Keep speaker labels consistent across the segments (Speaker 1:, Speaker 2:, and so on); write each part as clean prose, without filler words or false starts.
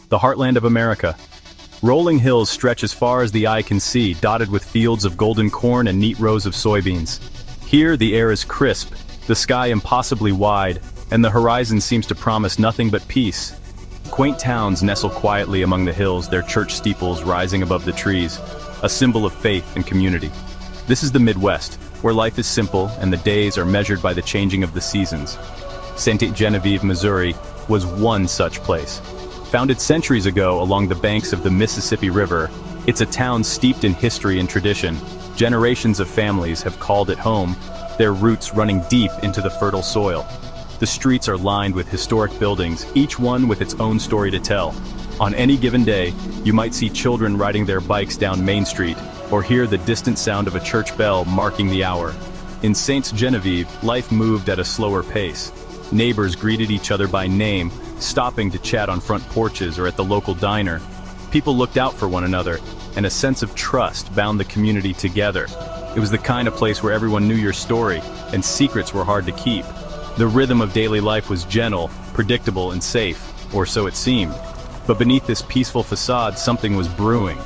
Speaker 1: the heartland of America. Rolling hills stretch as far as the eye can see, dotted with fields of golden corn and neat rows of soybeans. Here, the air is crisp, the sky impossibly wide, and the horizon seems to promise nothing but peace. Quaint towns nestle quietly among the hills, their church steeples rising above the trees, a symbol of faith and community. This is the Midwest, where life is simple and the days are measured by the changing of the seasons. St. Genevieve, Missouri, was one such place. Founded centuries ago along the banks of the Mississippi River, it's a town steeped in history and tradition. Generations of families have called it home, their roots running deep into the fertile soil. The streets are lined with historic buildings, each one with its own story to tell. On any given day, you might see children riding their bikes down Main Street, or hear the distant sound of a church bell marking the hour. In St. Genevieve, life moved at a slower pace. Neighbors greeted each other by name, stopping to chat on front porches or at the local diner. People looked out for one another, and a sense of trust bound the community together. It was the kind of place where everyone knew your story, and secrets were hard to keep. The rhythm of daily life was gentle, predictable, and safe, or so it seemed. But beneath this peaceful facade, something was brewing.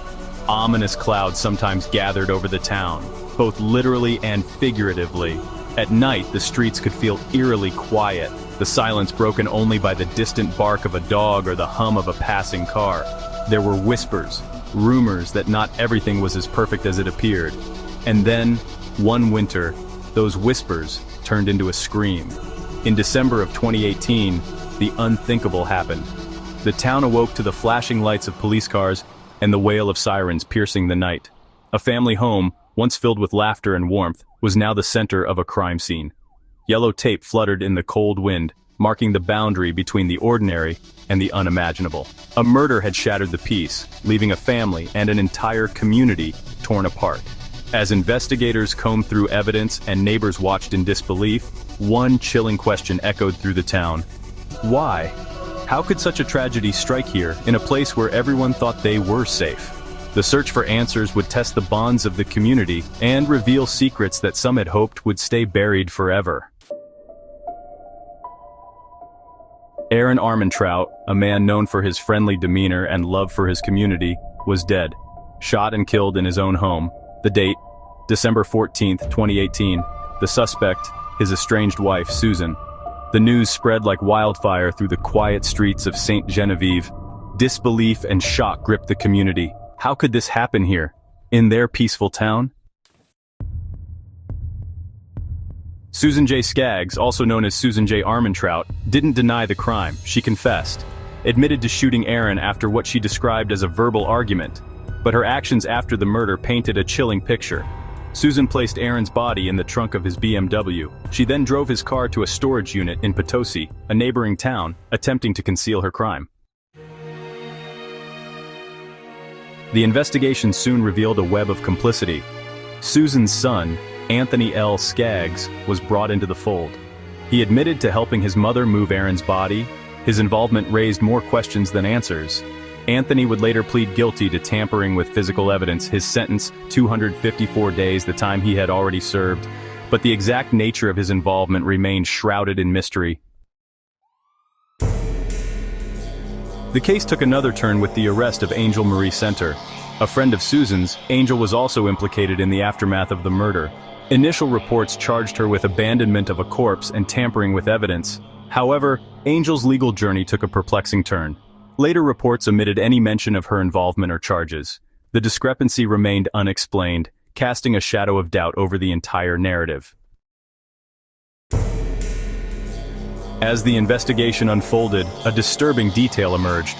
Speaker 1: Ominous clouds sometimes gathered over the town, both literally and figuratively. At night, the streets could feel eerily quiet, the silence broken only by the distant bark of a dog or the hum of a passing car. There were whispers, rumors that not everything was as perfect as it appeared. And then, one winter, those whispers turned into a scream. In December of 2018, the unthinkable happened. The town awoke to the flashing lights of police cars and the wail of sirens piercing the night. A family home, once filled with laughter and warmth, was now the center of a crime scene. Yellow tape fluttered in the cold wind, marking the boundary between the ordinary and the unimaginable. A murder had shattered the peace, leaving a family and an entire community torn apart. As investigators combed through evidence and neighbors watched in disbelief, one chilling question echoed through the town. Why? How could such a tragedy strike here, in a place where everyone thought they were safe? The search for answers would test the bonds of the community and reveal secrets that some had hoped would stay buried forever. Armantrout, a man known for his friendly demeanor and love for his community, was dead, shot and killed in his own home. The date, December 14th, 2018. The suspect, his estranged wife, Susan. The news spread like wildfire through the quiet streets of St. Genevieve. Disbelief and shock gripped the community. How could this happen here, in their peaceful town? Susan J. Skaggs, also known as Susan J. Armantrout, didn't deny the crime. She confessed, admitted to shooting Aaron after what she described as a verbal argument. But her actions after the murder painted a chilling picture. Susan placed Aaron's body in the trunk of his BMW. She then drove his car to a storage unit in Potosi, a neighboring town, attempting to conceal her crime. The investigation soon revealed a web of complicity. Susan's son, Anthony L. Skaggs, was brought into the fold. He admitted to helping his mother move Aaron's body. His involvement raised more questions than answers. Anthony would later plead guilty to tampering with physical evidence, his sentence 254 days, the time he had already served, but the exact nature of his involvement remained shrouded in mystery. The case took another turn with the arrest of Angel Marie Center. A friend of Susan's, Angel was also implicated in the aftermath of the murder. Initial reports charged her with abandonment of a corpse and tampering with evidence. However, Angel's legal journey took a perplexing turn. Later reports omitted any mention of her involvement or charges. The discrepancy remained unexplained, casting a shadow of doubt over the entire narrative. As the investigation unfolded, a disturbing detail emerged.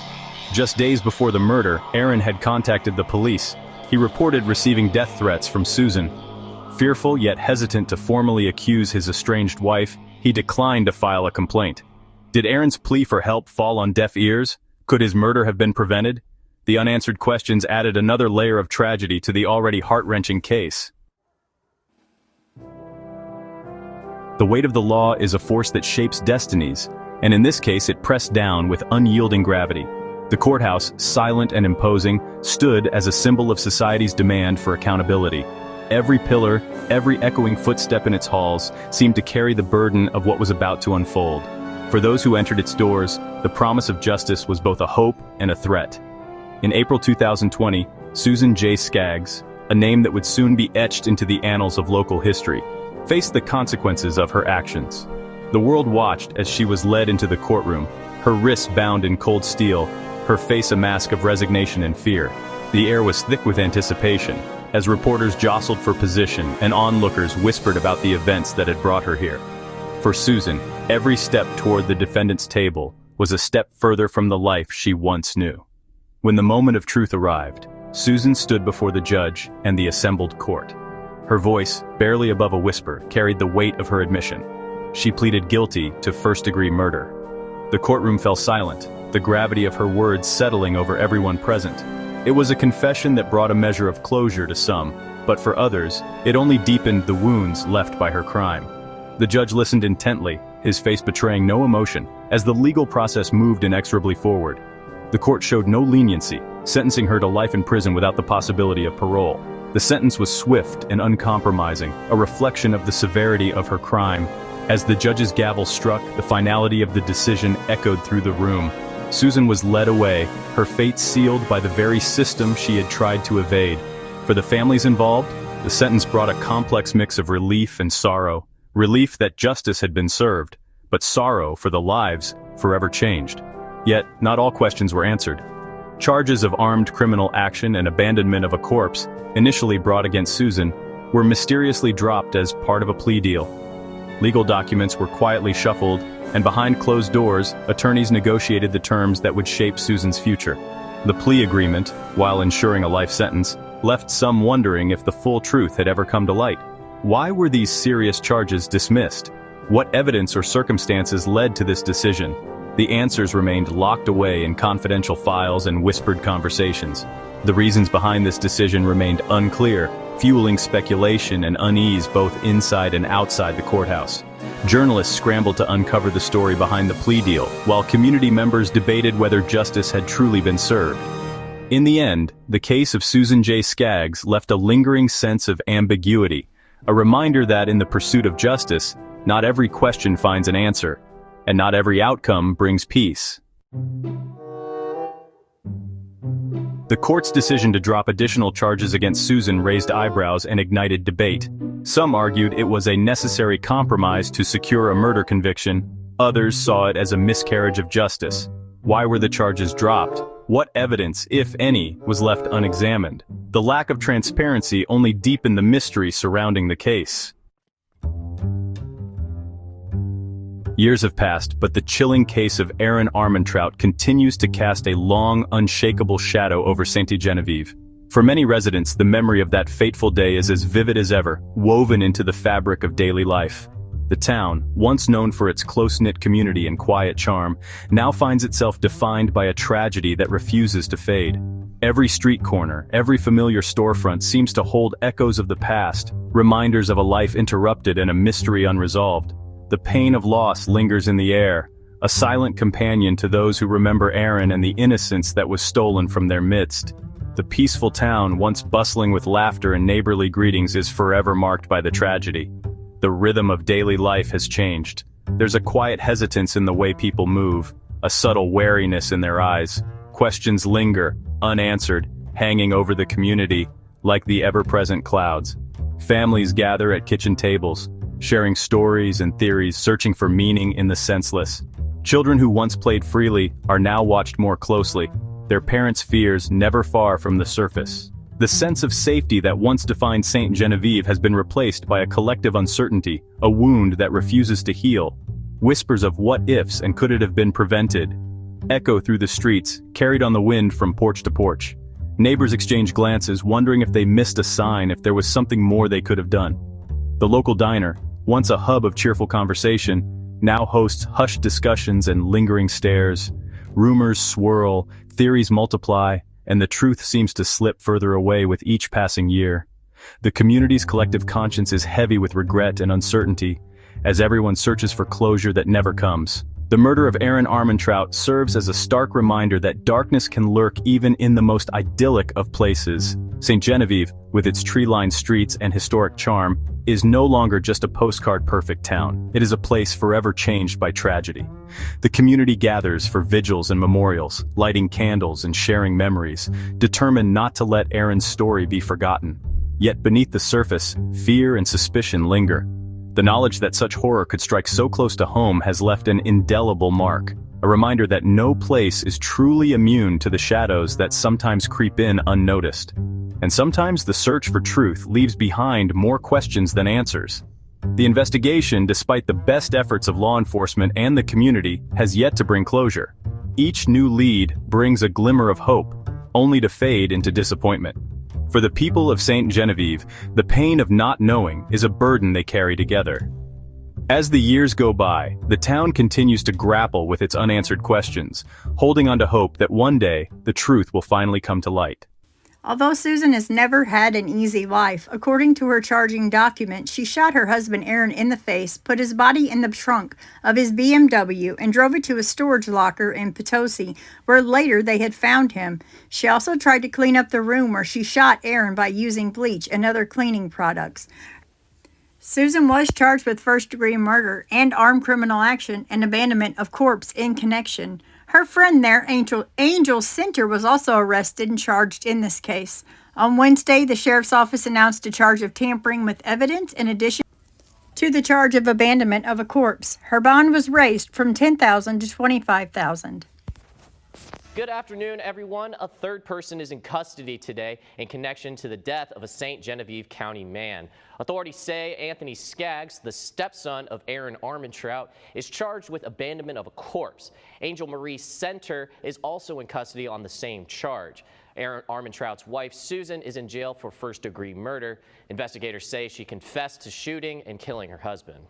Speaker 1: Just days before the murder, Aaron had contacted the police. He reported receiving death threats from Susan. Fearful yet hesitant to formally accuse his estranged wife, he declined to file a complaint. Did Aaron's plea for help fall on deaf ears? Could his murder have been prevented? The unanswered questions added another layer of tragedy to the already heart-wrenching case. The weight of the law is a force that shapes destinies, and in this case it pressed down with unyielding gravity. The courthouse, silent and imposing, stood as a symbol of society's demand for accountability. Every pillar, every echoing footstep in its halls, seemed to carry the burden of what was about to unfold. For those who entered its doors, the promise of justice was both a hope and a threat. In April 2020, Susan J. Skaggs, a name that would soon be etched into the annals of local history, faced the consequences of her actions. The world watched as she was led into the courtroom, her wrists bound in cold steel, her face a mask of resignation and fear. The air was thick with anticipation, as reporters jostled for position and onlookers whispered about the events that had brought her here. For Susan, every step toward the defendant's table was a step further from the life she once knew. When the moment of truth arrived, Susan stood before the judge and the assembled court. Her voice, barely above a whisper, carried the weight of her admission. She pleaded guilty to first-degree murder. The courtroom fell silent, the gravity of her words settling over everyone present. It was a confession that brought a measure of closure to some, but for others, it only deepened the wounds left by her crime. The judge listened intently, his face betraying no emotion, as the legal process moved inexorably forward. The court showed no leniency, sentencing her to life in prison without the possibility of parole. The sentence was swift and uncompromising, a reflection of the severity of her crime. As the judge's gavel struck, the finality of the decision echoed through the room. Susan was led away, her fate sealed by the very system she had tried to evade. For the families involved, the sentence brought a complex mix of relief and sorrow. Relief that justice had been served, but sorrow for the lives forever changed. Yet, not all questions were answered. Charges of armed criminal action and abandonment of a corpse, initially brought against Susan, were mysteriously dropped as part of a plea deal. Legal documents were quietly shuffled, and behind closed doors, attorneys negotiated the terms that would shape Susan's future. The plea agreement, while ensuring a life sentence, left some wondering if the full truth had ever come to light. Why were these serious charges dismissed? What evidence or circumstances led to this decision? The answers remained locked away in confidential files and whispered conversations. The reasons behind this decision remained unclear, fueling speculation and unease both inside and outside the courthouse. Journalists scrambled to uncover the story behind the plea deal, while community members debated whether justice had truly been served. In the end, the case of Susan J. Skaggs left a lingering sense of ambiguity, a reminder that in the pursuit of justice, not every question finds an answer, and not every outcome brings peace. The court's decision to drop additional charges against Susan raised eyebrows and ignited debate. Some argued it was a necessary compromise to secure a murder conviction. Others saw it as a miscarriage of justice. Why were the charges dropped? What evidence, if any, was left unexamined? The lack of transparency only deepened the mystery surrounding the case. Years have passed, but the chilling case of Armantrout continues to cast a long, unshakable shadow over St. Genevieve. For many residents, the memory of that fateful day is as vivid as ever, woven into the fabric of daily life. The town, once known for its close-knit community and quiet charm, now finds itself defined by a tragedy that refuses to fade. Every street corner, every familiar storefront seems to hold echoes of the past, reminders of a life interrupted and a mystery unresolved. The pain of loss lingers in the air, a silent companion to those who remember Aaron and the innocence that was stolen from their midst. The peaceful town, once bustling with laughter and neighborly greetings, is forever marked by the tragedy. The rhythm of daily life has changed. There's a quiet hesitance in the way people move, a subtle wariness in their eyes. Questions linger, unanswered, hanging over the community, like the ever-present clouds. Families gather at kitchen tables, sharing stories and theories, searching for meaning in the senseless. Children who once played freely are now watched more closely, their parents' fears never far from the surface. The sense of safety that once defined St. Genevieve has been replaced by a collective uncertainty, a wound that refuses to heal. Whispers of what-ifs and could it have been prevented echo through the streets, carried on the wind from porch to porch. Neighbors exchange glances, wondering if they missed a sign, if there was something more they could have done. The local diner, once a hub of cheerful conversation, now hosts hushed discussions and lingering stares. Rumors swirl, theories multiply, and the truth seems to slip further away with each passing year. The community's collective conscience is heavy with regret and uncertainty, as everyone searches for closure that never comes. The murder of Aaron Armantrout serves as a stark reminder that darkness can lurk even in the most idyllic of places. St. Genevieve, with its tree-lined streets and historic charm, is no longer just a postcard-perfect town. It is a place forever changed by tragedy. The community gathers for vigils and memorials, lighting candles and sharing memories, determined not to let Aaron's story be forgotten. Yet beneath the surface, fear and suspicion linger. The knowledge that such horror could strike so close to home has left an indelible mark, a reminder that no place is truly immune to the shadows that sometimes creep in unnoticed. And sometimes the search for truth leaves behind more questions than answers. The investigation, despite the best efforts of law enforcement and the community, has yet to bring closure. Each new lead brings a glimmer of hope, only to fade into disappointment. For the people of St. Genevieve, the pain of not knowing is a burden they carry together. As the years go by, the town continues to grapple with its unanswered questions, holding on to hope that one day, the truth will finally come to light.
Speaker 2: Although Susan has never had an easy life, according to her charging document, she shot her husband Aaron in the face, put his body in the trunk of his BMW, and drove it to a storage locker in Potosi, where later they had found him. She also tried to clean up the room where she shot Aaron by using bleach and other cleaning products. Susan was charged with first-degree murder and armed criminal action and abandonment of corpse in connection. Her friend there, Angel Center, was also arrested and charged in this case. On Wednesday, the sheriff's office announced a charge of tampering with evidence in addition to the charge of abandonment of a corpse. Her bond was raised from $10,000 to $25,000.
Speaker 3: Good afternoon, everyone. A third person is in custody today in connection to the death of a St. Genevieve County man. Authorities say Anthony Skaggs, the stepson of Aaron Armantrout, is charged with abandonment of a corpse. Angel Marie Center is also in custody on the same charge. Aaron Armantrout's wife, Susan, is in jail for first-degree murder. Investigators say she confessed to shooting and killing her husband.